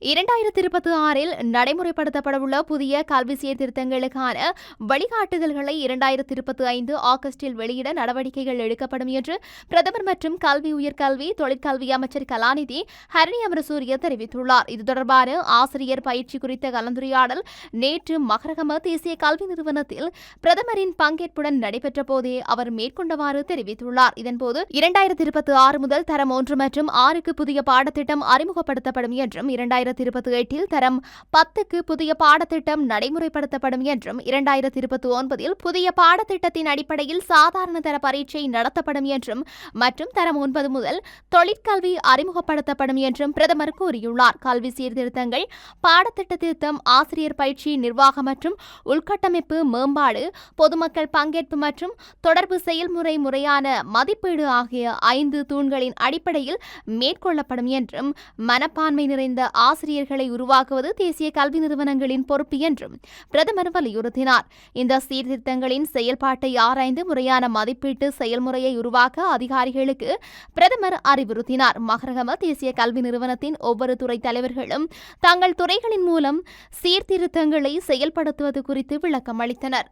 2026 நடைமுறைப்படுத்தப்படவுள்ள புதிய கல்வி சீர்திருத்தங்களுக்கான வழிகாட்டுதல்களை 2025 ஆகஸ்டில் வெளியிட நடவடிக்கைகள் எடுக்கப்படும் என்று பிரதமர் மற்றும் கல்வி உயர்கல்வி தொழிற்கல்வி அமைச்சர் கலாநிதி ஹரணி அமரசூரிய தெரிவித்துள்ளார். இது தொடர்பான ஆசிரியர் பயிற்சி குறித்த கலந்துரையாடல் நேற்று மகரகம தேசிய கல்வி நிறுவனத்தில் பிரதமரின் பங்கேற்புடன் நடைபெற்ற போதே அவர் மேற்கொண்டவாறு தெரிவித்துள்ளார். இதன்போது 2026 முதல் தரம் 1 மற்றும் 6க்கு புதிய பாடத்திட்டம் அறிமுகப்படுத்தப்படும் என்றும் 2028 தரம் 10க்கு புதிய பாடத்திட்டம் நடைமுறைப்படுத்தப்படும் என்றும் 2029 புதிய பாடத்திட்டத்தின் அடிப்படையில் சாதாரண தர பரீட்சை நடத்தப்படும் என்றும் மற்றும் தரம் 9 முதல் தொழிற்கல்வி அறிமுகப்படுத்தப்படும் என்றும் பிரதமர் கூறியுள்ளார். கல்வி சீர்திருத்தங்கள், பாடத்திட்ட திருத்தம், ஆசிரியர் பயிற்சி, நிர்வாகம் மற்றும் உள்கட்டமைப்பு மேம்பாடு, பொதுமக்கள் பங்கேற்பு மற்றும் தொடர்பு செயல்முறை முறையான மதிப்பீடு ஆகிய 5 தூண்களின் அடிப்படையில் மேற்கொள்ளப்படும் என்றும் மனப்பான்மை நிறைந்த ஆசிரியர்களை உருவாக்குவது தேசிய கல்வி நிறுவனங்களின் பொறுப்பு என்றும் பிரதமர் வலியுறுத்தினார். இந்த சீர்திருத்தங்களின் செயல்பாட்டை ஆராய்ந்து முறையான மதிப்பீட்டு செயல்முறையை உருவாக்க அதிகாரிகளுக்கு பிரதமர் அறிவுறுத்தினார். மகரகம தேசிய கல்வி நிறுவனத்தின் ஒவ்வொரு துறை தலைவர்களும் தங்கள் துறைகளின் மூலம் சீர்திருத்தங்களை செயல்படுத்துவது குறித்து விளக்கம் அளித்தனர்.